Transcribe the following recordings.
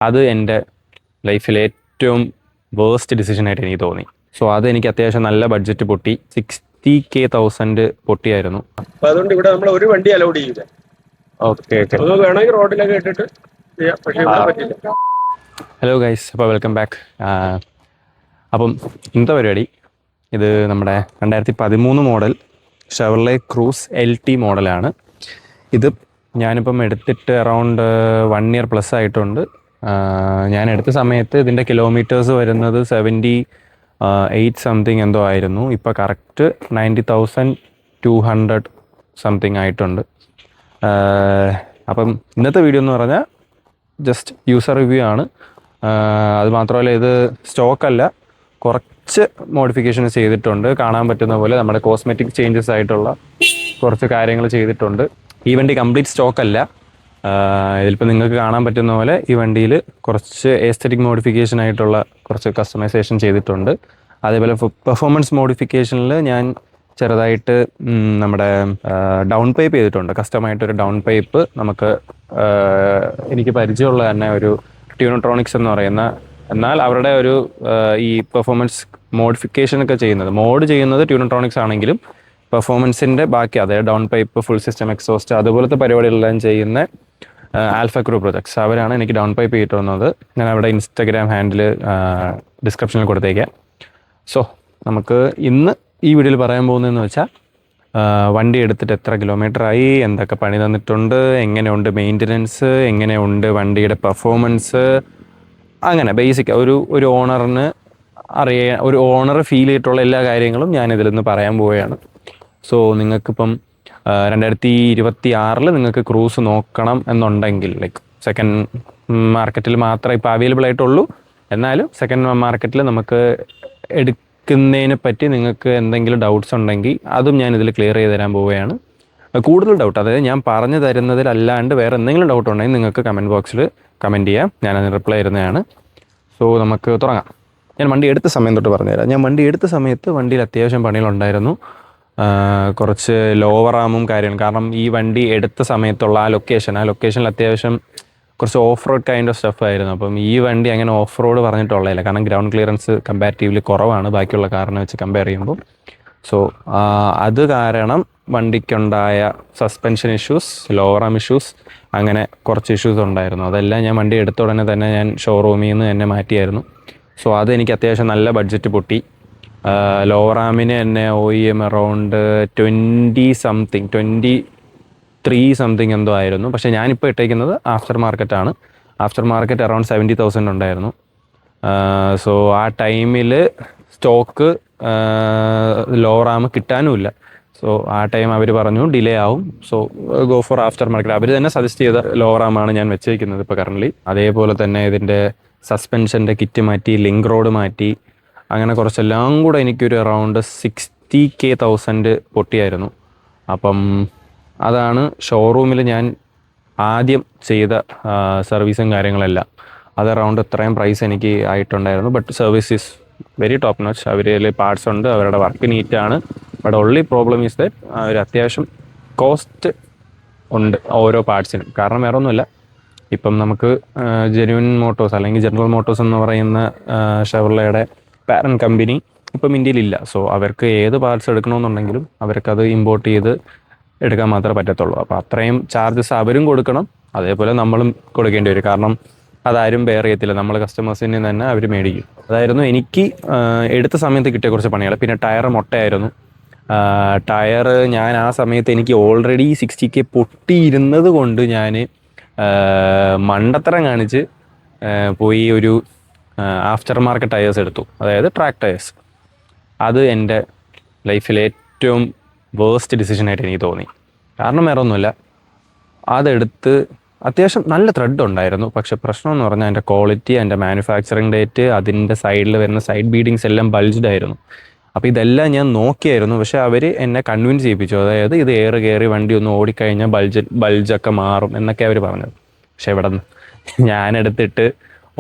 അത് എൻ്റെ ലൈഫിലെ ഏറ്റവും വേസ്റ്റ് ഡിസിഷനായിട്ട് എനിക്ക് തോന്നി. സോ അതെനിക്ക് അത്യാവശ്യം നല്ല ബഡ്ജറ്റ് പൊട്ടി. 60,000 പൊട്ടിയായിരുന്നു. അപ്പൊ അതുകൊണ്ട് ഇവിടെ നമ്മൾ ഒരു വണ്ടി അലൗഡ് ചെയ്യില്ല. Okay okay. അത് വേണമെങ്കിൽ റോഡിലൊക്കെ ഇട്ടിട്ട് ചെയ്യാം, പക്ഷേ ഇവിടെ പറ്റില്ല. ഹലോ ഗൈസ്, അപ്പോൾ വെൽക്കം ബാക്ക്. അപ്പം ഇന്നത്തെ പരിപാടി ഇത് നമ്മുടെ 2013 മോഡൽ ഷെവർലെ ക്രൂസ് LT മോഡലാണ്. ഇത് ഞാനിപ്പം എടുത്തിട്ട് അറൗണ്ട് 1 ഇയർ പ്ലസ് ആയിട്ടുണ്ട്. ഞാൻ എടുത്ത സമയത്ത് ഇതിൻ്റെ കിലോമീറ്റേഴ്സ് വരുന്നത് 78 സംതിങ് എന്തോ ആയിരുന്നു. ഇപ്പോൾ കറക്റ്റ് 90,200 സംതിങ് ആയിട്ടുണ്ട്. അപ്പം ഇന്നത്തെ വീഡിയോ എന്ന് പറഞ്ഞാൽ ജസ്റ്റ് യൂസർ റിവ്യൂ ആണ്. അതുമാത്രമല്ല, ഇത് സ്റ്റോക്കല്ല, കുറച്ച് മോഡിഫിക്കേഷൻസ് ചെയ്തിട്ടുണ്ട്. കാണാൻ പറ്റുന്ന പോലെ നമ്മുടെ കോസ്മെറ്റിക് ചേഞ്ചസ് ആയിട്ടുള്ള കുറച്ച് കാര്യങ്ങൾ ചെയ്തിട്ടുണ്ട്. ഈ വണ്ടി കംപ്ലീറ്റ് സ്റ്റോക്കല്ല. ഇതിലിപ്പോൾ നിങ്ങൾക്ക് കാണാൻ പറ്റുന്ന പോലെ ഈ വണ്ടിയിൽ കുറച്ച് എസ്തെറ്റിക് മോഡിഫിക്കേഷൻ ആയിട്ടുള്ള കുറച്ച് കസ്റ്റമൈസേഷൻ ചെയ്തിട്ടുണ്ട്. അതേപോലെ പെർഫോമൻസ് മോഡിഫിക്കേഷനിൽ ഞാൻ ചെറുതായിട്ട് നമ്മുടെ ഡൗൺ പൈപ്പ് ചെയ്തിട്ടുണ്ട്. കസ്റ്റമായിട്ടൊരു ഡൗൺ പൈപ്പ് നമുക്ക് എനിക്ക് പരിചയമുള്ള തന്നെ ഒരു ട്യൂണോട്രോണിക്സ് എന്ന് പറയുന്ന, എന്നാൽ അവരുടെ ഒരു ഈ പെർഫോമൻസ് മോഡിഫിക്കേഷനൊക്കെ ചെയ്യുന്നത് ട്യൂണോട്രോണിക്സ് ആണെങ്കിലും പെർഫോമൻസിൻ്റെ ബാക്കി അതായത് down pipe, full system exhaust, അതുപോലത്തെ പരിപാടികളെല്ലാം ചെയ്യുന്ന ആൽഫ ക്രൂ പ്രൊജക്ട്സ്, അവരാണ് എനിക്ക് ഡൗൺ പൈപ്പ് ചെയ്തിട്ട് വന്നത്. ഞാൻ അവിടെ ഇൻസ്റ്റാഗ്രാം ഹാൻഡിൽ ഡിസ്ക്രിപ്ഷനിൽ കൊടുത്തേക്കാം. സോ നമുക്ക് ഇന്ന് ഈ വീഡിയോയിൽ പറയാൻ പോകുന്നതെന്ന് വെച്ചാൽ വണ്ടി എടുത്തിട്ട് എത്ര കിലോമീറ്റർ ആയി, എന്തൊക്കെ പണി തന്നിട്ടുണ്ട്, എങ്ങനെയുണ്ട് മെയിൻ്റനൻസ്, എങ്ങനെയുണ്ട് വണ്ടിയുടെ പെർഫോമൻസ്, അങ്ങനെ ബേസിക് ഒരു ഓണറിന് ഒരു ഓണർ ഫീൽ ചെയ്തിട്ടുള്ള എല്ലാ കാര്യങ്ങളും ഞാനിതിൽ നിന്ന് പറയാൻ പോവുകയാണ്. സോ നിങ്ങൾക്കിപ്പം 2026 നിങ്ങൾക്ക് ക്രൂസ് നോക്കണം എന്നുണ്ടെങ്കിൽ, ലൈക്ക് സെക്കൻഡ് മാർക്കറ്റിൽ മാത്രമേ ഇപ്പോൾ അവൈലബിൾ ആയിട്ടുള്ളൂ, എന്നാലും സെക്കൻഡ് മാർക്കറ്റിൽ നമുക്ക് എടുക്കുന്നതിനെ പറ്റി നിങ്ങൾക്ക് എന്തെങ്കിലും ഡൗട്ട്സ് ഉണ്ടെങ്കിൽ അതും ഞാനിതിൽ ക്ലിയർ ചെയ്ത് തരാൻ പോവുകയാണ്. കൂടുതൽ ഡൗട്ട്, അതായത് ഞാൻ പറഞ്ഞു തരുന്നതിലല്ലാണ്ട് വേറെ എന്തെങ്കിലും ഡൗട്ട് ഉണ്ടെങ്കിൽ നിങ്ങൾക്ക് കമൻറ്റ് ബോക്സിൽ കമൻറ്റ് ചെയ്യാം, ഞാനതിന് റിപ്ലൈ തരുന്നതാണ്. സോ നമുക്ക് തുടങ്ങാം. ഞാൻ വണ്ടി എടുത്ത സമയം തൊട്ട് പറഞ്ഞുതരാം. ഞാൻ വണ്ടി എടുത്ത സമയത്ത് വണ്ടിയിൽ അത്യാവശ്യം പണികളുണ്ടായിരുന്നു. കുറച്ച് ലോവർ ആമും കാര്യങ്ങളും, കാരണം ഈ വണ്ടി എടുത്ത സമയത്തുള്ള ആ ലൊക്കേഷനിൽ അത്യാവശ്യം കുറച്ച് off road kind of stuff ആയിരുന്നു. അപ്പം ഈ വണ്ടി അങ്ങനെ ഓഫ് റോഡ് പറഞ്ഞിട്ടുള്ളതില്ല, കാരണം ഗ്രൗണ്ട് ക്ലിയറൻസ് കമ്പാരിറ്റീവ്ലി കുറവാണ് ബാക്കിയുള്ള കാറിനെ വെച്ച് കമ്പയർ ചെയ്യുമ്പോൾ. സോ അത് കാരണം വണ്ടിക്കുണ്ടായ suspension issues, lower arm issues, അങ്ങനെ കുറച്ച് ഇഷ്യൂസ് ഉണ്ടായിരുന്നു. അതെല്ലാം ഞാൻ വണ്ടി എടുത്ത ഉടനെ തന്നെ ഞാൻ ഷോറൂമിൽ നിന്ന് തന്നെ മാറ്റിയായിരുന്നു. സോ അതെനിക്ക് അത്യാവശ്യം നല്ല ബഡ്ജറ്റ് പൊട്ടി. ലോവർ ആമിന് തന്നെ OEM അറൗണ്ട് 23 സംതിങ് എന്തോ ആയിരുന്നു. പക്ഷേ ഞാനിപ്പോൾ ഇട്ടേക്കുന്നത് ആഫ്റ്റർ മാർക്കറ്റാണ്. ആഫ്റ്റർ മാർക്കറ്റ് അറൗണ്ട് 70,000 ഉണ്ടായിരുന്നു. സോ ആ ടൈമിൽ സ്റ്റോക്ക് ലോവർ ആം കിട്ടാനുമില്ല. സോ ആ ടൈം അവർ പറഞ്ഞു ഡിലേ ആവും, so go for after market. അവർ തന്നെ സജസ്റ്റ് ചെയ്ത ലോവർ ആമാണ് ഞാൻ വെച്ചേക്കുന്നത് ഇപ്പോൾ കറൻ്റ്ലി. അതേപോലെ തന്നെ ഇതിൻ്റെ സസ്പെൻഷൻ്റെ കിറ്റ് മാറ്റി, ലിങ്ക് റോഡ് മാറ്റി, അങ്ങനെ കുറച്ചെല്ലാം കൂടെ എനിക്കൊരു അറൗണ്ട് 60,000 പൊട്ടിയായിരുന്നു. അപ്പം അതാണ് ഷോറൂമിൽ ഞാൻ ആദ്യം ചെയ്ത സർവീസും കാര്യങ്ങളെല്ലാം. അത് അറൗണ്ട് ഇത്രയും പ്രൈസ് എനിക്ക് ആയിട്ടുണ്ടായിരുന്നു. But service is very top notch. അവരിൽ പാർട്സ് ഉണ്ട്, അവരുടെ വർക്ക് നീറ്റാണ്. But only problem is that ഒരു അത്യാവശ്യം കോസ്റ്റ് ഉണ്ട് ഓരോ പാർട്സിനും. കാരണം വേറെ ഒന്നുമില്ല, ഇപ്പം നമുക്ക് ജെന്യുവൻ മോട്ടോഴ്സ് അല്ലെങ്കിൽ ജനറൽ മോട്ടോഴ്സ് എന്ന് പറയുന്ന ഷെവർലെയുടെ പാരന്റ് കമ്പനി ഇപ്പം ഇന്ത്യയിലില്ല. സോ അവർക്ക് ഏത് പാർട്സ് എടുക്കണമെന്നുണ്ടെങ്കിലും അവർക്കത് ഇമ്പോർട്ട് ചെയ്ത് എടുക്കാൻ മാത്രമേ പറ്റത്തുള്ളൂ. അപ്പോൾ അത്രയും ചാർജസ് അവരും കൊടുക്കണം, അതേപോലെ നമ്മളും കൊടുക്കേണ്ടി വരും. കാരണം അതാരും ബെയർ ചെയ്യത്തില്ല, നമ്മൾ കസ്റ്റമേഴ്സിന് തന്നെ അവർ മേടിക്കും. അതായിരുന്നു എനിക്ക് എടുത്ത സമയത്ത് കിട്ടിയ കുറച്ച് പണികൾ. പിന്നെ ടയർ മൊട്ടയായിരുന്നു. ടയർ ഞാൻ ആ സമയത്ത് എനിക്ക് ഓൾറെഡി 60K പൊട്ടിയിരുന്നത് കൊണ്ട് ഞാൻ മണ്ടത്തരം കാണിച്ച് പോയി ഒരു ആഫ്റ്റർ മാർക്കറ്റ് ടയേഴ്സ് എടുത്തു, അതായത് ട്രാക്ക് ടയേഴ്സ്. അത് എൻ്റെ ലൈഫിലെ ഏറ്റവും വേസ്റ്റ് ഡിസിഷനായിട്ട് എനിക്ക് തോന്നി. കാരണം വേറെ ഒന്നുമില്ല, അതെടുത്ത് അത്യാവശ്യം നല്ല ത്രെഡ് ഉണ്ടായിരുന്നു. പക്ഷെ പ്രശ്നം എന്ന് പറഞ്ഞാൽ അതിൻ്റെ ക്വാളിറ്റി, അതിൻ്റെ മാനുഫാക്ചറിങ് ഡേറ്റ്, അതിൻ്റെ സൈഡിൽ വരുന്ന സൈഡ് ബീഡിങ്സ് എല്ലാം ബൾജ്ഡ് ആയിരുന്നു. അപ്പോൾ ഇതെല്ലാം ഞാൻ നോക്കിയായിരുന്നു, പക്ഷേ അവർ എന്നെ കൺവിൻസ് ചെയ്യിപ്പിച്ചു. അതായത് ഇത് എയർ കയറി വണ്ടി ഒന്ന് ഓടിക്കഴിഞ്ഞാൽ ബൾജൊക്കെ മാറും എന്നൊക്കെ അവർ പറഞ്ഞത്. പക്ഷെ ഇവിടെ ഞാനെടുത്തിട്ട്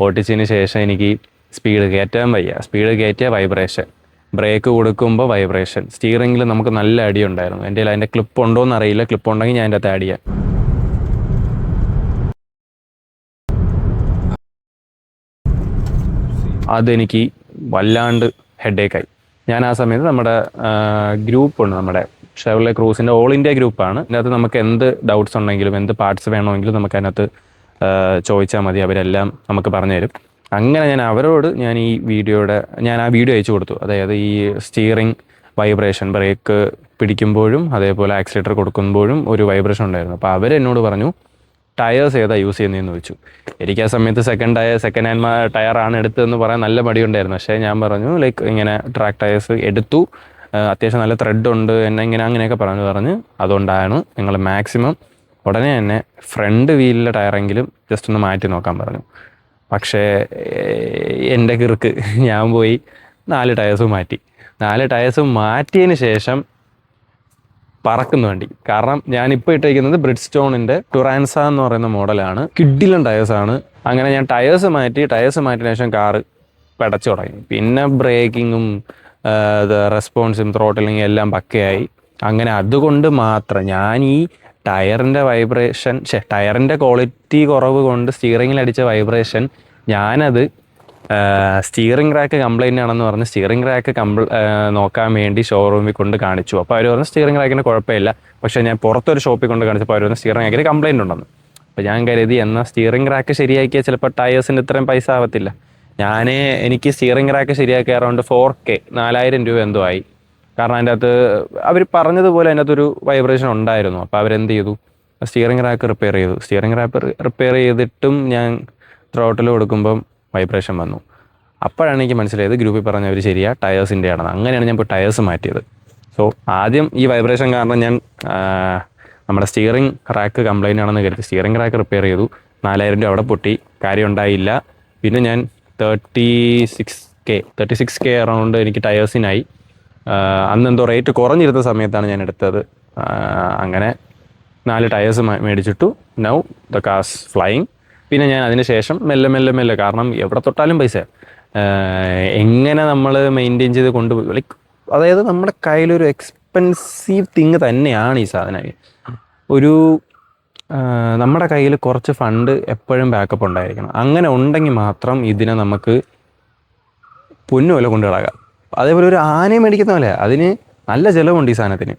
ഓടിച്ചതിന് ശേഷം എനിക്ക് സ്പീഡ് കയറ്റാൻ വയ്യ. സ്പീഡ് കയറ്റിയ വൈബ്രേഷൻ, ബ്രേക്ക് കൊടുക്കുമ്പോൾ വൈബ്രേഷൻ, സ്റ്റിയറിങ്ങിൽ നമുക്ക് നല്ല അടിയുണ്ടായിരുന്നു. എൻ്റെ കയ്യിൽ അതിൻ്റെ ക്ലിപ്പ് ഉണ്ടോ എന്നറിയില്ല, ക്ലിപ്പ് ഉണ്ടെങ്കിൽ ഞാൻ അതിൻ്റെ അകത്ത് ആഡ് ചെയ്യാം. അതെനിക്ക് വല്ലാണ്ട് ഹെഡേക്കായി. ഞാൻ ആ സമയത്ത് നമ്മുടെ ഗ്രൂപ്പുണ്ട്, നമ്മുടെ ഷെവർലെ ക്രൂസിൻ്റെ ഓൾ ഇന്ത്യ ഗ്രൂപ്പാണ്. അതിനകത്ത് നമുക്ക് എന്ത് ഡൗട്ട്സ് ഉണ്ടെങ്കിലും എന്ത് പാർട്സ് വേണമെങ്കിലും നമുക്ക് അതിനകത്ത് ചോദിച്ചാൽ മതി, അവരെല്ലാം നമുക്ക് പറഞ്ഞു തരും. അങ്ങനെ ഞാൻ ഈ ഞാൻ ആ വീഡിയോ അയച്ചു കൊടുത്തു. അതായത് ഈ സ്റ്റിയറിംഗ് വൈബ്രേഷൻ, ബ്രേക്ക് പിടിക്കുമ്പോഴും അതേപോലെ ആക്സിലേറ്റർ കൊടുക്കുമ്പോഴും ഒരു വൈബ്രേഷൻ ഉണ്ടായിരുന്നു. അപ്പോൾ അവരെന്നോട് പറഞ്ഞു ടയേഴ്സ് ഏതാ യൂസ് ചെയ്യുന്നതെന്ന് ചോദിച്ചു. എനിക്ക് ആ സമയത്ത് സെക്കൻഡ് ഹാൻഡ് ടയറാണ് എടുത്തതെന്ന് പറയാൻ നല്ല മടിയുണ്ടായിരുന്നു. പക്ഷേ ഞാൻ പറഞ്ഞു ലൈക്ക് ഇങ്ങനെ ട്രാക്ക് ടയേഴ്സ് എടുത്തു, അത്യാവശ്യം നല്ല ത്രെഡ് ഉണ്ട് എന്നെ ഇങ്ങനെ അങ്ങനെയൊക്കെ പറഞ്ഞ് അതുകൊണ്ടാണ് നിങ്ങൾ മാക്സിമം ഉടനെ തന്നെ ഫ്രണ്ട് വീലിലെ ടയറെങ്കിലും ജസ്റ്റ് ഒന്ന് മാറ്റി നോക്കാൻ പറഞ്ഞു. പക്ഷേ എൻ്റെ കിറുക്ക് ഞാൻ പോയി 4 ടയേഴ്സ് മാറ്റിയതിന് ശേഷം പറക്കുന്ന വണ്ടി. കാരണം ഞാനിപ്പോൾ ഇട്ടിരിക്കുന്നത് ബ്രിഡ്സ്റ്റോണിൻ്റെ ടുറാൻസ എന്ന് പറയുന്ന മോഡലാണ്. കിഡിലൻ ടയേഴ്സാണ്. അങ്ങനെ ഞാൻ ടയേഴ്സ് മാറ്റിയതിനു ശേഷം കാറ് പെടച്ചു തുടങ്ങി. പിന്നെ ബ്രേക്കിങ്ങും റെസ്പോൺസും ത്രോട്ടിലിങ്ങും എല്ലാം പക്കയായി. അങ്ങനെ അതുകൊണ്ട് മാത്രം ഞാൻ ഈ ടയറിൻ്റെ ക്വാളിറ്റി കുറവ് കൊണ്ട് സ്റ്റിയറിങ്ങിൽ അടിച്ച വൈബ്രേഷൻ ഞാനത് സ്റ്റിയറിംഗ് റാക്ക് കംപ്ലൈൻ്റ് ആണെന്ന് പറഞ്ഞ് സ്റ്റിയറിംഗ് റാക്ക് നോക്കാൻ വേണ്ടി ഷോറൂമിൽ കൊണ്ട് കാണിച്ചു. അപ്പോൾ അവർ പറഞ്ഞു സ്റ്റിയറിംഗ് റാക്കിന് കുഴപ്പമില്ല. പക്ഷേ ഞാൻ പുറത്തൊരു ഷോപ്പിൽ കൊണ്ട് കാണിച്ചപ്പോൾ അവർ പറഞ്ഞു സ്റ്റിയറിംഗ് റാക്കിന് കംപ്ലൈൻറ്റ് ഉണ്ടെന്ന്. അപ്പോൾ ഞാൻ കരുതി എന്നാൽ സ്റ്റിയറിംഗ് റാക്ക് ശരിയാക്കിയാൽ ചിലപ്പോൾ ടയേഴ്സിന് ഇത്രയും പൈസ ആവത്തില്ല. എനിക്ക് സ്റ്റിയറിംഗ് റാക്ക് ശരിയാക്കിയ അറൗണ്ട് 4K 4000 രൂപ എന്തോ ആയി. കാരണം അതിൻ്റെ അകത്ത് അവർ പറഞ്ഞതുപോലെ അതിൻ്റെ അകത്തൊരു വൈബ്രേഷൻ ഉണ്ടായിരുന്നു. അപ്പോൾ അവരെന്ത് ചെയ്തു, സ്റ്റിയറിംഗ് റാക്ക് റിപ്പയർ ചെയ്തിട്ടും ഞാൻ ത്രോട്ടിൽ കൊടുക്കുമ്പം വൈബ്രേഷൻ വന്നു. അപ്പോഴാണ് എനിക്ക് മനസ്സിലായത് ഗ്രൂപ്പിൽ പറഞ്ഞവർ ശരിയാ, ടയേഴ്സിൻ്റെ ആണെന്ന്. അങ്ങനെയാണ് ഞാൻ ഇപ്പോൾ ടയേഴ്സ് മാറ്റിയത്. സോ ആദ്യം ഈ വൈബ്രേഷൻ കാരണം ഞാൻ നമ്മുടെ സ്റ്റിയറിംഗ് റാക്ക് കംപ്ലൈൻ്റ് ആണെന്ന് കരുതി സ്റ്റിയറിംഗ് റാക്ക് റിപ്പയർ ചെയ്തു. 4000 രൂപ അവിടെ പൊട്ടി, കാര്യം ഉണ്ടായില്ല. പിന്നെ ഞാൻ 36K അറൗണ്ട് എനിക്ക് ടയേഴ്സിനായി. അന്ന് എന്തോ റേറ്റ് കുറഞ്ഞിരുന്ന സമയത്താണ് ഞാൻ എടുത്തത്. അങ്ങനെ 4 ടയേഴ്സ് മേടിച്ചിട്ടു. Now the cars flying. പിന്നെ ഞാൻ അതിന് ശേഷം മെല്ലെ കാരണം എവിടെ തൊട്ടാലും പൈസ എങ്ങനെ നമ്മൾ മെയിൻറ്റെയിൻ ചെയ്ത് കൊണ്ടുപോയി, ലൈക്ക് അതായത് നമ്മുടെ കയ്യിലൊരു എക്സ്പെൻസീവ് തിങ് തന്നെയാണ് ഈ സാധനം. നമ്മുടെ കയ്യിൽ കുറച്ച് ഫണ്ട് എപ്പോഴും ബാക്കപ്പ് ഉണ്ടായിരിക്കണം. അങ്ങനെ ഉണ്ടെങ്കിൽ മാത്രം ഇതിനെ നമുക്ക് പൊന്നുപോലെ കൊണ്ടു കിടക്കാം. അതേപോലെ ഒരു ആനയെ മേടിക്കുന്ന പോലെ അതിന് നല്ല ചിലവുണ്ട് ഈ സാധനത്തിന്.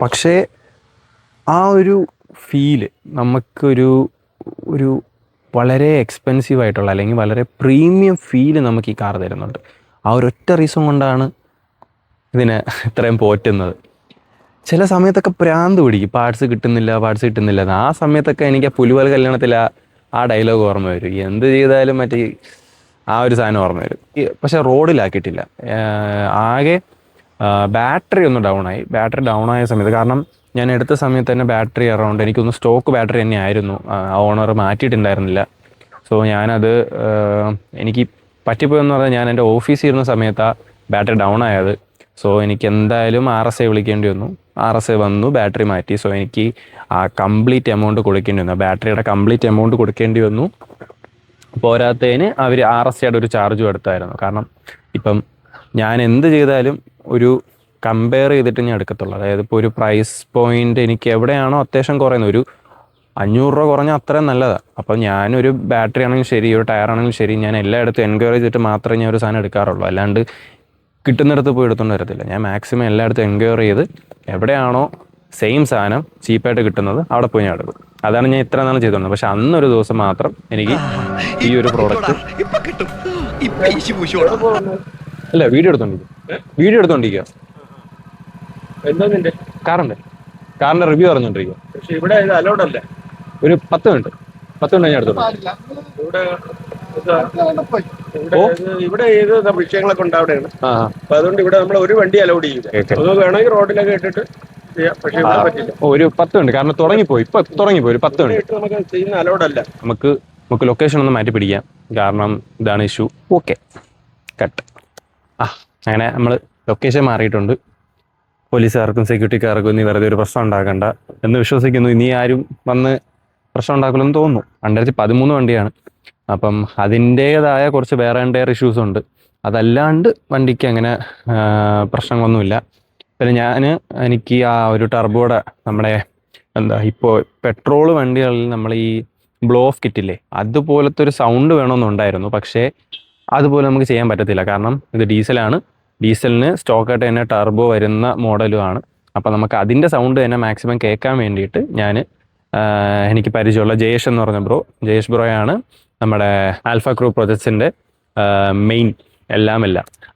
പക്ഷേ ആ ഒരു ഫീല് നമുക്കൊരു വളരെ എക്സ്പെൻസീവ് ആയിട്ടുള്ള അല്ലെങ്കിൽ വളരെ പ്രീമിയം ഫീല് നമുക്ക് ഈ കാർ തരുന്നുണ്ട്. ആ ഒരൊറ്റ റീസൺ കൊണ്ടാണ് ഇതിനെ ഇത്രയും പോറ്റുന്നത്. ചില സമയത്തൊക്കെ പ്രാന്ത് പിടിക്കും, പാർട്സ് കിട്ടുന്നില്ല. ആ സമയത്തൊക്കെ എനിക്ക് പുലിവാൽ കല്യാണത്തിൽ ആ ഡയലോഗ് ഓർമ്മ വരും. എന്ത് ചെയ്താലും മറ്റേ ആ ഒരു സാധനം ഓർമ്മ വരും. പക്ഷേ റോഡിലാക്കിയിട്ടില്ല. ആകെ ബാറ്ററി ഒന്ന് ബാറ്ററി ഡൗൺ ആയ സമയത്ത്, കാരണം ഞാൻ എടുത്ത സമയത്ത് തന്നെ ബാറ്ററി അറൗണ്ട് എനിക്കൊന്ന് സ്റ്റോക്ക് ബാറ്ററി തന്നെ ആയിരുന്നു, ഓണർ മാറ്റിയിട്ടുണ്ടായിരുന്നില്ല. സോ ഞാനത് എനിക്ക് പറ്റിപ്പോയെന്ന് പറഞ്ഞാൽ ഞാൻ എൻ്റെ ഓഫീസിൽ ഇരുന്ന സമയത്താണ് ബാറ്ററി ഡൗൺ ആയത്. സോ എനിക്ക് എന്തായാലും RSA വിളിക്കേണ്ടി വന്നു. RSA വന്നു, ബാറ്ററി മാറ്റി. സോ എനിക്ക് ആ കംപ്ലീറ്റ് എമൗണ്ട് കൊടുക്കേണ്ടി വന്നു, ബാറ്ററിയുടെ കംപ്ലീറ്റ് എമൗണ്ട് കൊടുക്കേണ്ടി വന്നു. പോരാത്തതിന് അവർ RSAയുടെ ഒരു ചാർജും എടുത്തായിരുന്നു. കാരണം ഇപ്പം ഞാൻ എന്ത് ചെയ്താലും ഒരു കമ്പയർ ചെയ്തിട്ട് ഞാൻ എടുക്കത്തുള്ളൂ. അതായത് ഇപ്പോൾ ഒരു പ്രൈസ് പോയിൻ്റ് എനിക്ക് എവിടെയാണോ അത്യാവശ്യം കുറയുന്നത്, ഒരു 500 രൂപ കുറഞ്ഞാൽ അത്രയും നല്ലതാണ്. അപ്പോൾ ഞാനൊരു ബാറ്ററി ആണെങ്കിലും ശരി, ഒരു ടയർ ആണെങ്കിലും ശരി, ഞാൻ എല്ലായിടത്തും എൻക്വയറി ചെയ്തിട്ട് മാത്രമേ ഞാൻ ഒരു സാധനം എടുക്കാറുള്ളൂ. അല്ലാണ്ട് കിട്ടുന്നിടത്ത് പോയി എടുത്തുകൊണ്ട് വരത്തില്ല. ഞാൻ മാക്സിമം എല്ലായിടത്തും എൻക്വയറി ചെയ്ത് എവിടെയാണോ സെയിം സാധനം ചീപ്പായിട്ട് കിട്ടുന്നത് അവിടെ പോയി ഞാൻ എടുക്കും. അതാണ് ഞാൻ ഇത്ര നാളും ചെയ്തുകൊണ്ടത്. പക്ഷെ അന്നൊരു ദിവസം മാത്രം എനിക്ക് ഈ ഒരു പ്രോഡക്റ്റ് അല്ല വീഡിയോ എടുത്തോണ്ടിരിക്കുക കാറിന്റെ റിവ്യൂ പറഞ്ഞോണ്ടിരിക്കുക. പക്ഷെ ഇവിടെ ഇത് അലൗഡ് അല്ല. ഒരു 10 മിനിറ്റ് ഞാൻ എടുത്തോളൂ. ഇവിടെ ഏത് വിഷയങ്ങളൊക്കെ ഉണ്ട് അവിടെയാണ്. അപ്പൊ അതുകൊണ്ട് ഇവിടെ നമ്മൾ ഒരു വണ്ടി അലൗഡ് ചെയ്യില്ല. അത് വേണമെങ്കിൽ റോഡിലൊക്കെ ഇട്ടിട്ട് ചെയ്യാം. പക്ഷെ ഇവിടെ പറ്റില്ല. ഒരു 10 മിനിറ്റ്, കാരണം തുടങ്ങിപ്പോയി ഒരു 10 മിനിറ്റ് നമുക്ക് ചെയ്യുന്ന അലൗഡ് അല്ല. നമുക്ക് ലൊക്കേഷൻ ഒന്ന് മാറ്റി പിടിക്കാം. കാരണം ഇതാണ് ഇഷ്യൂ. Okay cut. അങ്ങനെ നമ്മൾ ലൊക്കേഷൻ മാറിയിട്ടുണ്ട്. പോലീസുകാർക്കും സെക്യൂരിറ്റിക്കാർക്കും ഇനി വെറുതെ ഒരു പ്രശ്നം ഉണ്ടാക്കണ്ട എന്ന് വിശ്വസിക്കുന്നു. ഇനി ആരും വന്ന് പ്രശ്നം ഉണ്ടാക്കില്ലെന്ന് തോന്നുന്നു. 2013 വണ്ടിയാണ്. അപ്പം അതിൻ്റേതായ കുറച്ച് വേറെ ഇഷ്യൂസ് ഉണ്ട്. അതല്ലാണ്ട് വണ്ടിക്ക് അങ്ങനെ പ്രശ്നങ്ങളൊന്നുമില്ല. പിന്നെ എനിക്ക് ആ ഒരു ടർബോയുടെ നമ്മുടെ ഇപ്പോൾ പെട്രോൾ വണ്ടികളിൽ നമ്മൾ ഈ ബ്ലോ ഓഫ് കിറ്റില്ലേ, അതുപോലത്തെ ഒരു സൗണ്ട് വേണമെന്നുണ്ടായിരുന്നു. പക്ഷേ അതുപോലെ നമുക്ക് ചെയ്യാൻ പറ്റത്തില്ല. കാരണം ഇത് ഡീസലാണ്. ഡീസലിന് സ്റ്റോക്കായിട്ട് തന്നെ ടർബോ വരുന്ന മോഡലുമാണ്. അപ്പോൾ നമുക്ക് അതിൻ്റെ സൗണ്ട് തന്നെ മാക്സിമം കേൾക്കാൻ വേണ്ടിയിട്ട് എനിക്ക് പരിചയമുള്ള ജയേഷ് എന്ന് പറഞ്ഞ ജയേഷ് ബ്രോയാണ് നമ്മുടെ ആൽഫ ക്രൂ പ്രൊജക്ട്സിൻ്റെ മെയിൻ എല്ലാം.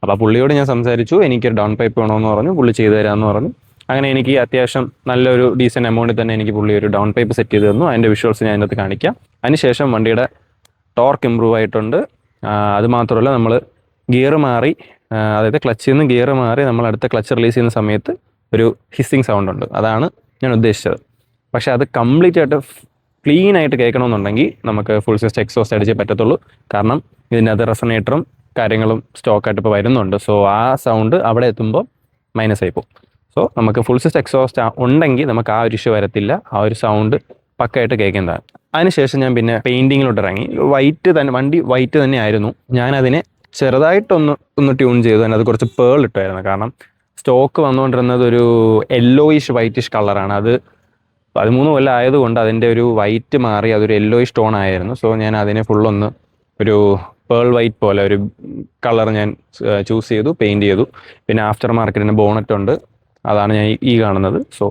അപ്പോൾ പുള്ളിയോട് ഞാൻ സംസാരിച്ചു, എനിക്കൊരു ഡൗൺ പൈപ്പ് വേണമെന്ന് പറഞ്ഞു. പുള്ളി ചെയ്തു തരാമെന്ന് പറഞ്ഞു. അങ്ങനെ എനിക്ക് അത്യാവശ്യം നല്ലൊരു ഡീസൻറ്റ് എമൗണ്ടിൽ തന്നെ എനിക്ക് പുള്ളി ഒരു ഡൗൺ പൈപ്പ് സെറ്റ് ചെയ്ത് തന്നു. അതിൻ്റെ വിഷ്വൽസ് ഞാൻ അതിനകത്ത് കാണിക്കാം. അതിനുശേഷം വണ്ടിയുടെ ടോർക്ക് ഇമ്പ്രൂവ് ആയിട്ടുണ്ട്. അതുമാത്രമല്ല, നമ്മൾ ഗിയർ മാറി, അതായത് ക്ലച്ചിൽ നിന്ന് ഗിയർ മാറി നമ്മൾ അടുത്ത ക്ലച്ച് റിലീസ് ചെയ്യുന്ന സമയത്ത് ഒരു ഹിസ്സിങ് സൗണ്ട് ഉണ്ട്. അതാണ് ഞാൻ ഉദ്ദേശിച്ചത്. പക്ഷേ അത് കംപ്ലീറ്റ് ആയിട്ട് ക്ലീൻ ആയിട്ട് കേൾക്കണമെന്നുണ്ടെങ്കിൽ നമുക്ക് ഫുൾ സിസ്റ്റം എക്സോസ്റ്റ് അടിച്ചേ പറ്റത്തുള്ളൂ. കാരണം ഇതിനകത്ത് റെസണേറ്ററും കാര്യങ്ങളും സ്റ്റോക്കായിട്ട് ഇപ്പോൾ വരുന്നുണ്ട്. സോ ആ സൗണ്ട് അവിടെ എത്തുമ്പോൾ മൈനസ് ആയി പോകും. സോ നമുക്ക് ഫുൾ സിസ്റ്റം എക്സോസ്റ്റ് ഉണ്ടെങ്കിൽ നമുക്ക് ആ ഒരു ഇഷ്യൂ വരത്തില്ല. ആ ഒരു സൗണ്ട് പക്കായിട്ട് കേൾക്കുന്നതാണ്. അതിനുശേഷം ഞാൻ പിന്നെ പെയിൻറ്റിങ്ങിലോട്ട് ഇറങ്ങി. വണ്ടി വൈറ്റ് തന്നെ ആയിരുന്നു. ഞാനതിനെ ചെറുതായിട്ടൊന്ന് ട്യൂൺ ചെയ്തു. അതിനകത്ത് കുറച്ച് പേൾ ഇട്ടായിരുന്നു. കാരണം സ്റ്റോക്ക് വന്നുകൊണ്ടിരുന്നത് ഒരു യെല്ലോയിഷ് വൈറ്റിഷ് കളറാണ്. അത് 13 കൊല്ലം ആയതുകൊണ്ട് അതിൻ്റെ ഒരു വൈറ്റ് മാറി അതൊരു യെല്ലോയിഷ് ടോൺ ആയിരുന്നു. സോ ഞാൻ അതിനെ ഫുള്ളൊന്ന് ഒരു പേൾ വൈറ്റ് പോലെ ഒരു കളർ ഞാൻ ചൂസ് ചെയ്തു, പെയിൻറ്റ് ചെയ്തു. പിന്നെ ആഫ്റ്റർ മാർക്കറ്റിൻ്റെ ബോണറ്റ് ഉണ്ട്, അതാണ് ഞാൻ ഈ കാണുന്നത്. സോ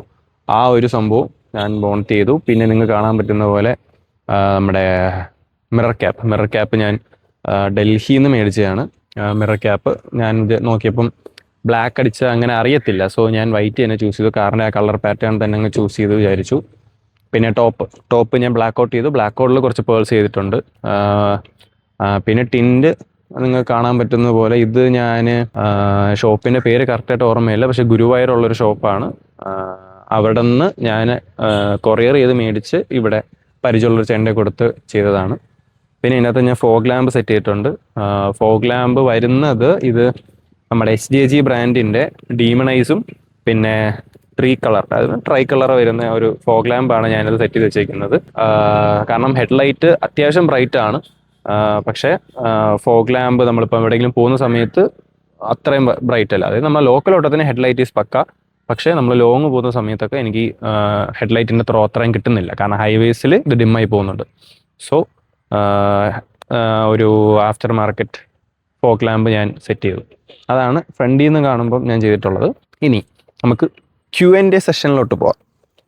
ആ ഒരു സംഭവം ഞാൻ ബോണറ്റ് ചെയ്തു. പിന്നെ നിങ്ങൾക്ക് കാണാൻ പറ്റുന്ന പോലെ നമ്മുടെ മിറർ ക്യാപ്പ് ഞാൻ ഡൽഹിയിൽ നിന്ന് മേടിച്ചതാണ്. മിറർ ക്യാപ്പ് ഞാൻ ഇത് നോക്കിയപ്പം ബ്ലാക്ക് അടിച്ച് അങ്ങനെ അറിയത്തില്ല. സോ ഞാൻ വൈറ്റ് തന്നെ ചൂസ് ചെയ്തു. കാറിൻ്റെ ആ കളർ പാറ്റേൺ തന്നെ അങ്ങ് ചൂസ് ചെയ്ത് വിചാരിച്ചു. പിന്നെ ടോപ്പ് ഞാൻ ബ്ലാക്ക് ഔട്ട് ചെയ്തു. ബ്ലാക്ക് ഔട്ടിൽ കുറച്ച് പേൾസ് ചെയ്തിട്ടുണ്ട്. പിന്നെ ടിൻറ്റ് നിങ്ങൾക്ക് കാണാൻ പറ്റുന്ന പോലെ ഇത് ഞാൻ ഷോപ്പിൻ്റെ പേര് കറക്റ്റായിട്ട് ഓർമ്മയില്ല, പക്ഷേ ഗുരുവായൂരുള്ളൊരു ഷോപ്പാണ്. അവിടെ നിന്ന് ഞാൻ കൊറിയർ ചെയ്ത് മേടിച്ച് ഇവിടെ പരിചയമുള്ളൊരു ചേട്ടൻ്റെ കൊടുത്ത് ചെയ്തതാണ്. പിന്നെ ഇതിനകത്ത് ഞാൻ ഫോഗ് ലാമ്പ് സെറ്റ് ചെയ്തിട്ടുണ്ട്. ഫോഗ് ലാമ്പ് വരുന്നത് ഇത് നമ്മുടെ HJG ബ്രാൻഡിൻ്റെ ഡീമണൈസും പിന്നെ ട്രൈ കളർ വരുന്ന ഒരു ഫോഗ് ലാമ്പാണ് ഞാനത് സെറ്റ് ചെയ്ത് വെച്ചേക്കുന്നത്. കാരണം ഹെഡ്ലൈറ്റ് അത്യാവശ്യം ബ്രൈറ്റ് ആണ്. പക്ഷേ ഫോഗ് ലാമ്പ് നമ്മളിപ്പോൾ എവിടെയെങ്കിലും പോകുന്ന സമയത്ത് അത്രയും ബ്രൈറ്റ് അല്ല. അതായത് നമ്മൾ ലോക്കൽ ഓട്ടത്തിന് ഹെഡ്ലൈറ്റ് ഈസ് പക്ക. പക്ഷേ നമ്മൾ ലോങ് പോകുന്ന സമയത്തൊക്കെ എനിക്ക് ഹെഡ്ലൈറ്റിൻ്റെ അത്രയും കിട്ടുന്നില്ല. കാരണം ഹൈവേസിൽ ഇത് ഡിമ്മായി പോകുന്നുണ്ട്. സോ ഒരു ആഫ്റ്റർ മാർക്കറ്റ് ഫോഗ് ലാമ്പ് ഞാൻ സെറ്റ് ചെയ്തു. അതാണ് ഫ്രണ്ടിൽ നിന്ന് കാണുമ്പോൾ ഞാൻ ചെയ്തിട്ടുള്ളത്. ഇനി നമുക്ക് Q&A സെഷനിലോട്ട് പോവാം.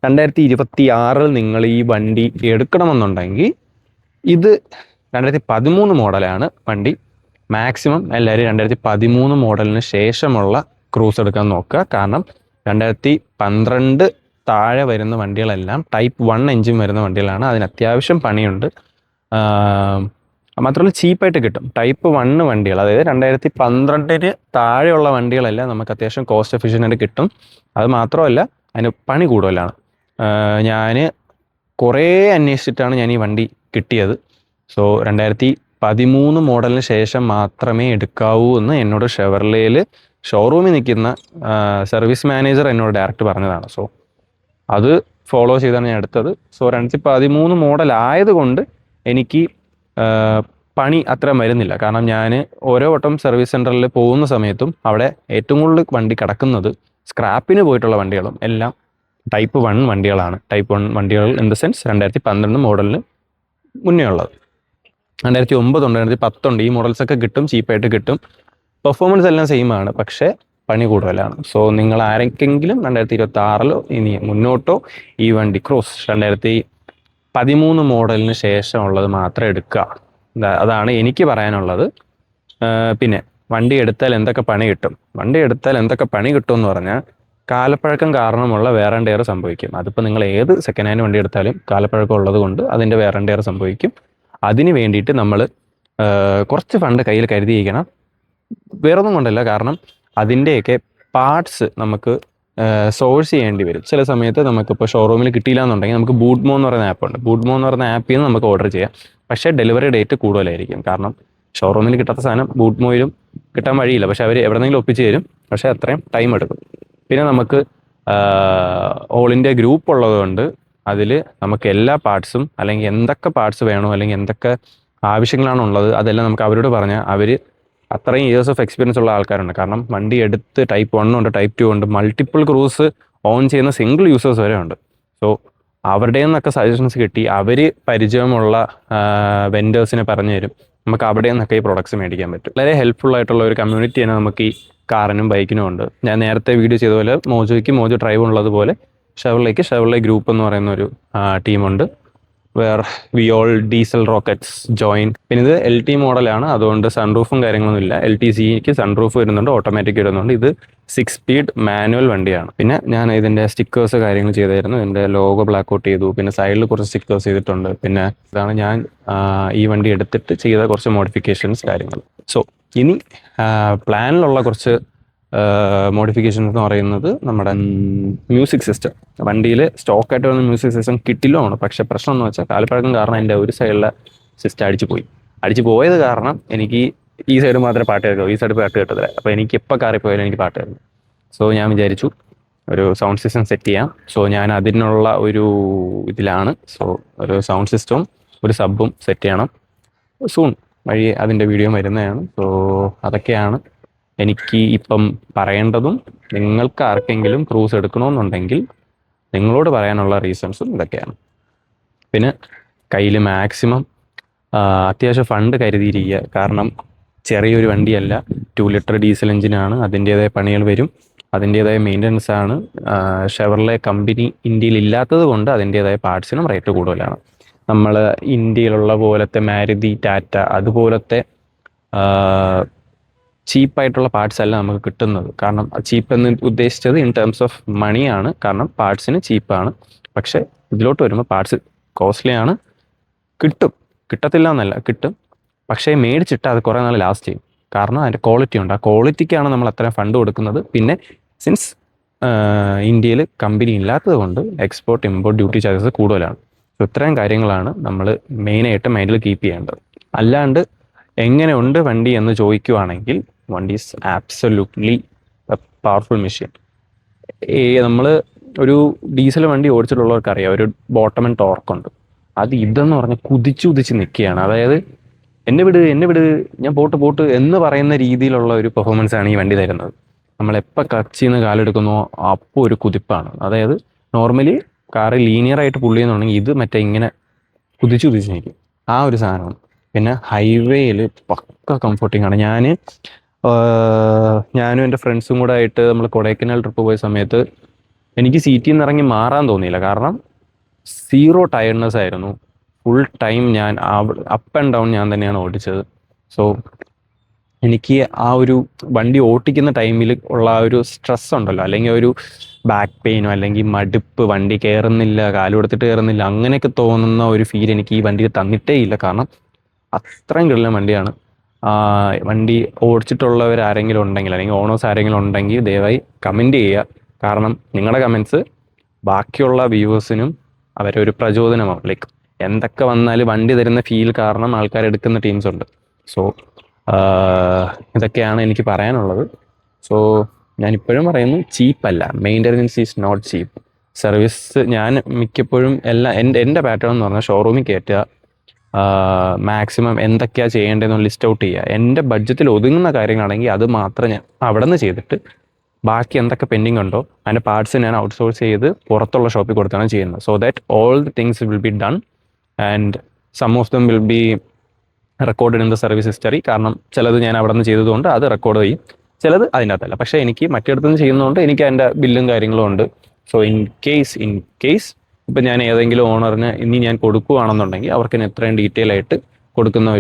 2026 നിങ്ങൾ ഈ വണ്ടി എടുക്കണമെന്നുണ്ടെങ്കിൽ ഇത് 2013 മോഡലാണ് വണ്ടി. മാക്സിമം എല്ലാവരും 2013 മോഡലിന് ശേഷമുള്ള ക്രൂസ് എടുക്കാൻ നോക്കുക. കാരണം 2012 താഴെ വരുന്ന വണ്ടികളെല്ലാം ടൈപ്പ് 1 എഞ്ചിൻ വരുന്ന വണ്ടികളാണ്. അതിന് അത്യാവശ്യം പണിയുണ്ട്. മാത്രമല്ല ചീപ്പായിട്ട് കിട്ടും. ടൈപ്പ് 1 വണ്ടികൾ, അതായത് 2012 താഴെയുള്ള വണ്ടികളെല്ലാം നമുക്ക് അത്യാവശ്യം കോസ്റ്റ് എഫിഷ്യൻ്റായിട്ട് കിട്ടും. അത് മാത്രമല്ല അതിന് പണി കൂടുതലാണ്. ഞാൻ കുറേ അന്വേഷിച്ചിട്ടാണ് ഞാൻ ഈ വണ്ടി കിട്ടിയത്. സോ 2013 മോഡലിന് ശേഷം മാത്രമേ എടുക്കാവൂ എന്ന് എന്നോട് ഷെവർലേയിൽ ഷോറൂമിൽ നിൽക്കുന്ന സർവീസ് മാനേജർ എന്നോട് ഡയറക്റ്റ് പറഞ്ഞതാണ്. സോ അത് ഫോളോ ചെയ്താണ് ഞാൻ എടുത്തത്. സോ 2013 മോഡൽ ആയതുകൊണ്ട് എനിക്ക് പണി അത്ര വരുന്നില്ല. കാരണം ഞാൻ ഓരോ വട്ടം സർവീസ് സെൻറ്ററിൽ പോകുന്ന സമയത്തും അവിടെ ഏറ്റവും കൂടുതൽ വണ്ടി കിടക്കുന്നത് സ്ക്രാപ്പിന് പോയിട്ടുള്ള വണ്ടികളും എല്ലാം ടൈപ്പ് 1 വണ്ടികളാണ്. ടൈപ്പ് 1 വണ്ടികൾ ഇൻ ദ സെൻസ് 2012 മോഡലിന് മുന്നേ ഉള്ളത്. 2009 ഉണ്ട്, 2010 ഉണ്ട്. ഈ മോഡൽസൊക്കെ കിട്ടും, ചീപ്പായിട്ട് കിട്ടും. പെർഫോമൻസ് എല്ലാം സെയിം ആണ്, പക്ഷേ പണി കൂടുതലാണ്. സോ നിങ്ങൾ ആരെങ്കിലും 2026 ഇനി മുന്നോട്ടോ ഈ വണ്ടി ക്രോസ് 2013 മോഡലിന് ശേഷമുള്ളത് മാത്രം എടുക്കുക. അതാണ് എനിക്ക് പറയാനുള്ളത്. പിന്നെ വണ്ടി എടുത്താൽ എന്തൊക്കെ പണി കിട്ടും? വണ്ടി എടുത്താൽ എന്തൊക്കെ പണി കിട്ടും എന്ന് പറഞ്ഞാൽ കാലപ്പഴക്കം കാരണമുള്ള വെയർ ആൻഡ് ടയർ സംഭവിക്കും. അതിപ്പോൾ നിങ്ങൾ ഏത് സെക്കൻഡ് ഹാൻഡ് വണ്ടി എടുത്താലും കാലപ്പഴക്കം ഉള്ളത് കൊണ്ട് അതിൻ്റെ വെയർ ആൻഡ് ടയർ സംഭവിക്കും. അതിന് വേണ്ടിയിട്ട് നമ്മൾ കുറച്ച് ഫണ്ട് കയ്യിൽ കരുതിയിരിക്കണം. വേറൊന്നും കൊണ്ടല്ല, കാരണം അതിൻ്റെയൊക്കെ പാർട്സ് നമുക്ക് സോഴ്സ് ചെയ്യേണ്ടി വരും. ചില സമയത്ത് നമുക്കിപ്പോൾ ഷോറൂമിൽ കിട്ടിയില്ല എന്നുണ്ടെങ്കിൽ നമുക്ക് ബൂട്ട്മോ എന്ന് പറയുന്ന ആപ്പുണ്ട്. ബൂട്ട്മോ എന്ന് പറയുന്ന ആപ്പിൽ നിന്ന് നമുക്ക് ഓർഡർ ചെയ്യാം. പക്ഷേ ഡെലിവറി ഡേറ്റ് കൂടുതലായിരിക്കും. കാരണം ഷോറൂമിൽ കിട്ടാത്ത സാധനം ബൂട്ട്മോയിലും കിട്ടാൻ വഴിയില്ല. പക്ഷേ അവർ എവിടെന്നെങ്കിലും ഒപ്പിച്ച് തരും, പക്ഷേ അത്രയും ടൈം എടുക്കും. പിന്നെ നമുക്ക് ഓൾ ഇന്ത്യ ഗ്രൂപ്പ് ഉള്ളതുകൊണ്ട് അതിൽ നമുക്ക് എല്ലാ പാർട്സും, അല്ലെങ്കിൽ എന്തൊക്കെ പാർട്സ് വേണോ അല്ലെങ്കിൽ എന്തൊക്കെ ആവശ്യങ്ങളാണ് ഉള്ളത് അതെല്ലാം നമുക്ക് അവരോട് പറഞ്ഞാൽ അവർ അത്രയും ഇയേഴ്സ് ഓഫ് എക്സ്പീരിയൻസ് ഉള്ള ആൾക്കാരുണ്ട്. കാരണം വണ്ടി എടുത്ത് ടൈപ്പ് 1 ഉണ്ട്, ടൈപ്പ് 2 ഉണ്ട്, മൾട്ടിപ്പിൾ ക്രൂസ് ഓൺ ചെയ്യുന്ന സിംഗിൾ യൂസേഴ്സ് വരെ ഉണ്ട്. സോ അവരുടെ നിന്നൊക്കെ സജഷൻസ് കിട്ടി അവർ പരിചയമുള്ള വെൻഡേഴ്സിനെ പറഞ്ഞു തരും. നമുക്ക് അവിടെ നിന്നൊക്കെ ഈ പ്രൊഡക്ട്സ് മേടിക്കാൻ പറ്റും. വളരെ ഹെൽപ്ഫുൾ ആയിട്ടുള്ള ഒരു കമ്മ്യൂണിറ്റി തന്നെ നമുക്ക് ഈ കാറിനും ബൈക്കിനും ഉണ്ട്. ഞാൻ നേരത്തെ വീഡിയോ ചെയ്ത പോലെ മോജോയ്ക്ക് മോജോ ഡ്രൈവ് ഉള്ളതുപോലെ ഷെവർലെ ഗ്രൂപ്പ് എന്ന് പറയുന്ന ഒരു ടീമുണ്ട്. We all diesel rockets join. പിന്നെ ഇത് LT മോഡലാണ്, അതുകൊണ്ട് സൺറൂഫും കാര്യങ്ങളൊന്നും ഇല്ല. LTCക്ക് സൺറൂഫ് വരുന്നുണ്ട്, ഓട്ടോമാറ്റിക് വരുന്നുണ്ട്. ഇത് 6 സ്പീഡ് മാനുവൽ വണ്ടിയാണ്. പിന്നെ ഞാൻ ഇതിൻ്റെ സ്റ്റിക്കേഴ്സ് കാര്യങ്ങൾ ചെയ്തായിരുന്നു. ഇതിൻ്റെ ലോഗോ ബ്ലാക്ക് ഔട്ട് ചെയ്തു. പിന്നെ സൈഡിൽ കുറച്ച് സ്റ്റിക്കേഴ്സ് ചെയ്തിട്ടുണ്ട്. പിന്നെ ഇതാണ് ഞാൻ ഈ വണ്ടി എടുത്തിട്ട് ചെയ്ത കുറച്ച് മോഡിഫിക്കേഷൻസ് കാര്യങ്ങൾ. സോ ഇനി പ്ലാനിലുള്ള കുറച്ച് മോഡിഫിക്കേഷൻസ് എന്ന് പറയുന്നത് നമ്മുടെ മ്യൂസിക് സിസ്റ്റം. വണ്ടിയിൽ സ്റ്റോക്കായിട്ട് വന്ന മ്യൂസിക് സിസ്റ്റം കിട്ടില്ലാണ്. പക്ഷേ പ്രശ്നം എന്ന് വെച്ചാൽ കാലപ്പഴക്കം കാരണം എൻ്റെ ഒരു സൈഡിലെ സിസ്റ്റം അടിച്ചു പോയത് കാരണം എനിക്ക് ഈ സൈഡ് മാത്രമേ പാട്ട് കേൾക്കൂ, ഈ സൈഡ് പാട്ട് കേട്ടതില്ല. അപ്പോൾ എനിക്ക് എപ്പോൾ കാറിൽ പോയാലും എനിക്ക് പാട്ട് കേൾക്കും. സോ ഞാൻ വിചാരിച്ചു ഒരു സൗണ്ട് സിസ്റ്റം സെറ്റ് ചെയ്യാം. സോ ഞാൻ അതിനുള്ള ഒരു ഇതിലാണ്. സോ ഒരു സൗണ്ട് സിസ്റ്റവും ഒരു സബും സെറ്റ് ചെയ്യണം. സൂൺ വഴി അതിൻ്റെ വീഡിയോ വരുന്നതാണ്. സോ അതൊക്കെയാണ് എനിക്ക് ഇപ്പം പറയേണ്ടതും. നിങ്ങൾക്ക് ആർക്കെങ്കിലും ക്രൂസ് എടുക്കണമെന്നുണ്ടെങ്കിൽ നിങ്ങളോട് പറയാനുള്ള റീസൺസും ഇതൊക്കെയാണ്. പിന്നെ കയ്യിൽ മാക്സിമം അത്യാവശ്യം ഫണ്ട് കരുതിയിരിക്കുക. കാരണം ചെറിയൊരു വണ്ടിയല്ല, 2 ലിറ്റർ ഡീസൽ എഞ്ചിനാണ്. അതിൻ്റേതായ പണികൾ വരും, അതിൻ്റേതായ മെയിൻ്റനൻസ് ആണ്. ഷെവർലെ കമ്പനി ഇന്ത്യയിൽ ഇല്ലാത്തത് കൊണ്ട് അതിൻ്റേതായ പാർട്സിനും റേറ്റ് കൂടുതലാണ്. നമ്മൾ ഇന്ത്യയിലുള്ള പോലത്തെ മാരുതി, ടാറ്റ അതുപോലത്തെ ചീപ്പായിട്ടുള്ള പാർട്സ് അല്ല നമുക്ക് കിട്ടുന്നത്. കാരണം ചീപ്പ് എന്ന് ഉദ്ദേശിച്ചത് ഇൻ ടേംസ് ഓഫ് മണിയാണ്. കാരണം പാർട്സിന് ചീപ്പാണ്. പക്ഷേ ഇതിലോട്ട് വരുമ്പോൾ പാർട്സ് കോസ്റ്റ്ലി ആണ്. കിട്ടത്തില്ല എന്നല്ല, കിട്ടും. പക്ഷേ മേടിച്ചിട്ട് അത് കുറേ നാൾ ലാസ്റ്റ് ചെയ്യും. കാരണം അതിൻ്റെ ക്വാളിറ്റി ഉണ്ട്. ആ ക്വാളിറ്റിക്കാണ് നമ്മൾ അത്രയും ഫണ്ട് കൊടുക്കുന്നത്. പിന്നെ സിൻസ് ഇന്ത്യയിൽ കമ്പനി ഇല്ലാത്തത് കൊണ്ട് എക്സ്പോർട്ട് ഇമ്പോർട്ട് ഡ്യൂട്ടി ചാർജസ് കൂടുതലാണ്. സോ ഇത്രയും കാര്യങ്ങളാണ് നമ്മൾ മെയിനായിട്ട് മൈൻഡിൽ കീപ്പ് ചെയ്യേണ്ടത്. അല്ലാണ്ട് എങ്ങനെയുണ്ട് വണ്ടി എന്ന് ചോദിക്കുവാണെങ്കിൽ വണ്ടി ഈസ് ആബ്സല്യൂട്ട്ലി പവർഫുൾ മെഷീൻ. നമ്മൾ ഒരു ഡീസൽ വണ്ടി ഓടിച്ചിട്ടുള്ളവർക്കറിയാം ഒരു ബോട്ടം ആൻഡ് ടോർക്കുണ്ട്. അത് ഇതെന്ന് പറഞ്ഞാൽ കുതിച്ച് നിൽക്കുകയാണ്. അതായത് എന്നെ വിട് ഞാൻ പോട്ട് എന്ന് പറയുന്ന രീതിയിലുള്ള ഒരു പെർഫോമൻസ് ആണ് ഈ വണ്ടി തരുന്നത്. നമ്മളെപ്പോൾ ക്ലച്ചിൽ നിന്ന് കാലെടുക്കുന്നോ അപ്പോൾ ഒരു കുതിപ്പാണ്. അതായത് നോർമലി കാറ് ലീനിയറായിട്ട് പുള്ളി ചെയ്യുന്നുണ്ടെങ്കിൽ ഇത് മറ്റേ ഇങ്ങനെ കുതിച്ച് നിൽക്കും. ആ ഒരു സാധനമാണ്. പിന്നെ ഹൈവേയിൽ പക്ക കംഫർട്ടിങ് ആണ്. ഞാനും എൻ്റെ ഫ്രണ്ട്സും കൂടെ ആയിട്ട് നമ്മൾ കൊടൈക്കനാൽ ട്രിപ്പ് പോയ സമയത്ത് എനിക്ക് സീറ്റിൽ നിന്ന് ഇറങ്ങി മാറാൻ തോന്നിയില്ല. കാരണം 0 ടയർഡ്നെസ് ആയിരുന്നു. ഫുൾ ടൈം ഞാൻ അപ്പ് ആൻഡ് ഡൗൺ ഞാൻ തന്നെയാണ് ഓടിച്ചത്. സോ എനിക്ക് ആ ഒരു വണ്ടി ഓട്ടിക്കുന്ന ടൈമിൽ ഉള്ള ആ ഒരു സ്ട്രെസ് ഉണ്ടല്ലോ, അല്ലെങ്കിൽ ഒരു ബാക്ക് പെയിനോ അല്ലെങ്കിൽ മടുപ്പ്, വണ്ടി കയറുന്നില്ല, കാല് കൊടുത്തിട്ട് കയറുന്നില്ല, അങ്ങനെയൊക്കെ തോന്നുന്ന ഒരു ഫീൽ എനിക്ക് ഈ വണ്ടിയിൽ തന്നിട്ടേ ഇല്ല. കാരണം അത്രയും കിടലൻ വണ്ടിയാണ്. വണ്ടി ഓടിച്ചിട്ടുള്ളവരാരെങ്കിലും ഉണ്ടെങ്കിൽ അല്ലെങ്കിൽ ഓണേഴ്സ് ആരെങ്കിലും ഉണ്ടെങ്കിൽ ദയവായി കമൻറ്റ് ചെയ്യുക. കാരണം നിങ്ങളുടെ കമൻറ്റ്സ് ബാക്കിയുള്ള വ്യൂവേഴ്സിനും അവരൊരു പ്രചോദനമാവും. ലൈക്ക് എന്തൊക്കെ വന്നാലും വണ്ടി തരുന്ന ഫീൽ കാരണം ആൾക്കാർ എടുക്കുന്ന ടീംസ് ഉണ്ട്. സോ ഇതൊക്കെയാണ് എനിക്ക് പറയാനുള്ളത്. സോ ഞാനിപ്പോഴും പറയുന്നു, ചീപ്പല്ല. Maintenance is not cheap. Service ഞാൻ മിക്കപ്പോഴും എൻ്റെ പാറ്റേൺ എന്ന് പറഞ്ഞാൽ ഷോറൂമിൽ കയറ്റുക, മാക്സിമം എന്തൊക്കെയാണ് ചെയ്യേണ്ടതെന്ന് ലിസ്റ്റ് ഔട്ട് ചെയ്യുക. എൻ്റെ ബഡ്ജറ്റിൽ ഒതുങ്ങുന്ന കാര്യങ്ങളാണെങ്കിൽ അത് മാത്രം ഞാൻ അവിടെ നിന്ന് ചെയ്തിട്ട് ബാക്കി എന്തൊക്കെ പെൻഡിങ് ഉണ്ടോ അതിൻ്റെ പാർട്സ് ഞാൻ ഔട്ട്സോഴ്സ് ചെയ്ത് പുറത്തുള്ള ഷോപ്പിൽ കൊടുത്താണ് ചെയ്യുന്നത്. So that all the things will be done and some of them will be record in the service history. കാരണം ചിലത് ഞാൻ അവിടെ നിന്ന് ചെയ്തതുകൊണ്ട് അത് റെക്കോർഡ് ചെയ്യും, ചിലത് അതിൻ്റെ അകത്തല്ല. പക്ഷേ എനിക്ക് മറ്റിടത്തു നിന്ന് ചെയ്യുന്നതുകൊണ്ട് എനിക്ക് അതിൻ്റെ ബില്ലും കാര്യങ്ങളും ഉണ്ട്. സോ ഇൻ കേസ് ഇപ്പം ഞാൻ ഏതെങ്കിലും ഓണറിന് ഇനി ഞാൻ കൊടുക്കുകയാണെന്നുണ്ടെങ്കിൽ അവർക്ക് എത്രയും ഡീറ്റെയിൽ ആയിട്ട് കൊടുക്കുന്ന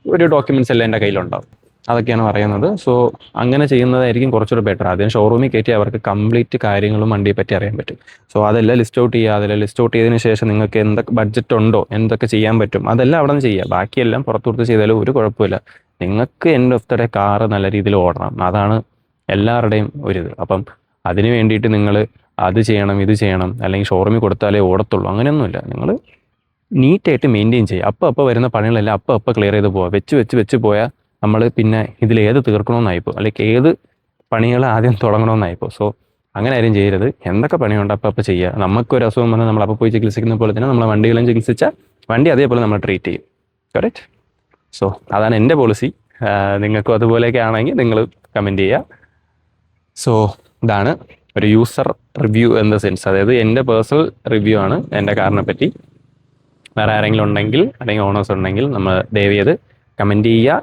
ഒരു ഡോക്യുമെൻറ്റ്സ് എല്ലാം എൻ്റെ കയ്യിലുണ്ടാവും. അതൊക്കെയാണ് പറയുന്നത്. സോ അങ്ങനെ ചെയ്യുന്നതായിരിക്കും കുറച്ചുകൂടെ ബെറ്റർ. ആദ്യം ഷോറൂമിൽ കയറ്റി അവർക്ക് കംപ്ലീറ്റ് കാര്യങ്ങളും വണ്ടിയെ പറ്റി അറിയാൻ പറ്റും. സോ അതെല്ലാം ലിസ്റ്റ് ഔട്ട് ചെയ്യുക. അതെല്ലാം ലിസ്റ്റ് ഔട്ട് ചെയ്തതിന് ശേഷം നിങ്ങൾക്ക് എന്തൊക്കെ ബഡ്ജറ്റ് ഉണ്ടോ, എന്തൊക്കെ ചെയ്യാൻ പറ്റും, അതെല്ലാം അവിടെ നിന്ന് ചെയ്യുക. ബാക്കിയെല്ലാം പുറത്തു കൊടുത്ത് ചെയ്താലും ഒരു കുഴപ്പമില്ല. നിങ്ങൾക്ക് end of the day car നല്ല രീതിയിൽ ഓടണം. അതാണ് എല്ലാവരുടെയും ഒരിത്. അപ്പം അതിന് വേണ്ടിയിട്ട് നിങ്ങൾ അത് ചെയ്യണം, ഇത് ചെയ്യണം, അല്ലെങ്കിൽ ഷോറൂമിൽ കൊടുത്താലേ ഓടത്തുള്ളൂ, അങ്ങനെയൊന്നുമില്ല. നിങ്ങൾ നീറ്റായിട്ട് മെയിൻറ്റെയിൻ ചെയ്യുക. അപ്പോൾ വരുന്ന പണികളെല്ലാം അപ്പോൾ ക്ലിയർ ചെയ്ത് പോവുക. വെച്ച് പോയാൽ നമ്മൾ പിന്നെ ഇതിലേത് തീർക്കണമെന്നായിപ്പോൾ, അല്ലെങ്കിൽ ഏത് പണികൾ ആദ്യം തുടങ്ങണമെന്നായിപ്പോൾ. സോ അങ്ങനെ ആരും ചെയ്യരുത്. എന്തൊക്കെ പണിയുണ്ട് അപ്പോൾ ചെയ്യുക. നമുക്കൊരു അസുഖം വന്നാൽ നമ്മൾ അപ്പോൾ പോയി ചികിത്സിക്കുന്ന പോലെ തന്നെ നമ്മളെ വണ്ടികളും ചികിത്സിച്ചാൽ വണ്ടി അതേപോലെ നമ്മൾ ട്രീറ്റ് ചെയ്യും. കറക്റ്റ്. സോ അതാണ് എൻ്റെ പോളിസി. നിങ്ങൾക്കും അതുപോലെയൊക്കെ ആണെങ്കിൽ നിങ്ങൾ കമൻറ്റ് ചെയ്യുക. സോ ഇതാണ് ഒരു user review in the sense, അതായത് എൻ്റെ പേഴ്സണൽ റിവ്യൂ ആണ് എൻ്റെ കാറിനെ പറ്റി. വേറെ ആരെങ്കിലും ഉണ്ടെങ്കിൽ അല്ലെങ്കിൽ ഓണേഴ്സ് ഉണ്ടെങ്കിൽ നമ്മൾ ദയവ് ചെയ്ത് കമൻറ്റ് ചെയ്യുക,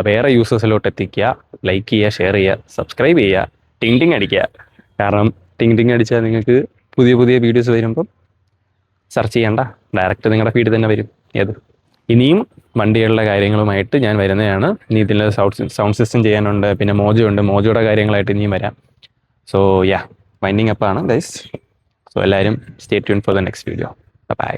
വേറെ യൂസേഴ്സിലോട്ട് എത്തിക്കുക, ലൈക്ക് ചെയ്യുക, ഷെയർ ചെയ്യുക, സബ്സ്ക്രൈബ് ചെയ്യുക, ടിങ് ടിങ് അടിക്കുക. കാരണം ടിങ് ടിങ് അടിച്ചാൽ നിങ്ങൾക്ക് പുതിയ പുതിയ വീഡിയോസ് വരുമ്പം സെർച്ച് ചെയ്യണ്ട, ഡയറക്റ്റ് നിങ്ങളുടെ ഫീഡിൽ തന്നെ വരും. ഇനിയും വണ്ടികളുടെ കാര്യങ്ങളുമായിട്ട് ഞാൻ വരുന്നതാണ്. ഇനി ഇതിൽ സൗണ്ട് സിസ്റ്റം ചെയ്യാനുണ്ട്, പിന്നെ മോജോ ഉണ്ട്, മോജോയുടെ കാര്യങ്ങളായിട്ട് ഇനിയും വരാം. സോ വൈൻഡിങ് അപ്പാണ് ഗൈസ്. സോ എല്ലാവരും stay tune for the next video. By.